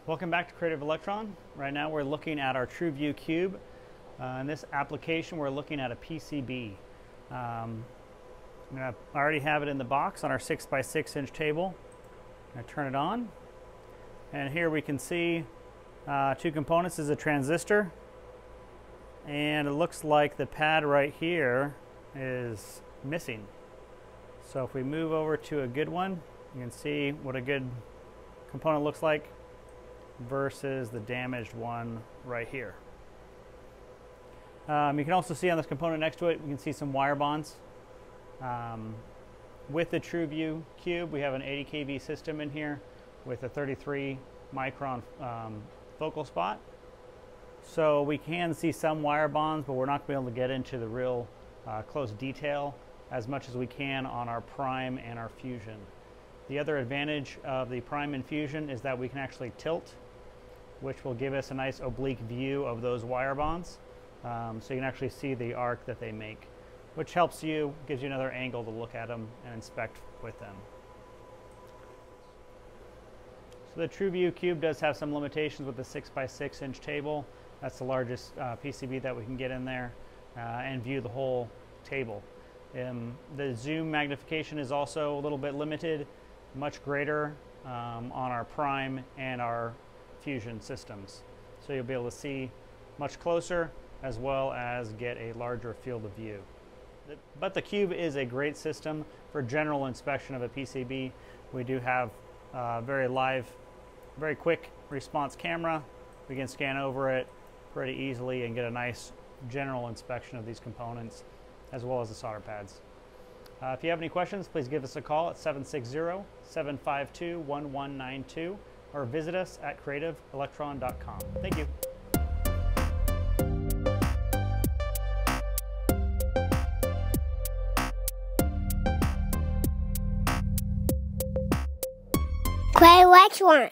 Welcome back to Creative Electron. Right now we're looking at our TruView Cube. In this application we're looking at a PCB. I already have it in the box on our 6x6 inch table. I turn it on and here we can see two components. This is a transistor and it looks like the pad right here is missing. So if we move over to a good one, you can see what a good component looks like versus the damaged one right here. You can also see on this component next to it, you can see some wire bonds. With the TruView Cube, we have an 80 kV system in here with a 33 micron focal spot. So we can see some wire bonds, but we're not going to be able to get into the real close detail as much as we can on our prime and our fusion. The other advantage of the prime and fusion is that we can actually tilt, which will give us a nice oblique view of those wire bonds. So you can actually see the arc that they make, which helps you, gives you another angle to look at them and inspect with them. So the TruView Cube does have some limitations with the 6x6 inch table. That's the largest PCB that we can get in there and view the whole table. The zoom magnification is also a little bit limited, much greater on our prime and our fusion systems. So you'll be able to see much closer as well as get a larger field of view. But the Cube is a great system for general inspection of a PCB. We do have very quick response camera. We can scan over it pretty easily and get a nice general inspection of these components as well as the solder pads. If you have any questions, please give us a call at 760-752-1192 or visit us at creativeelectron.com. Thank you. Creative Electron.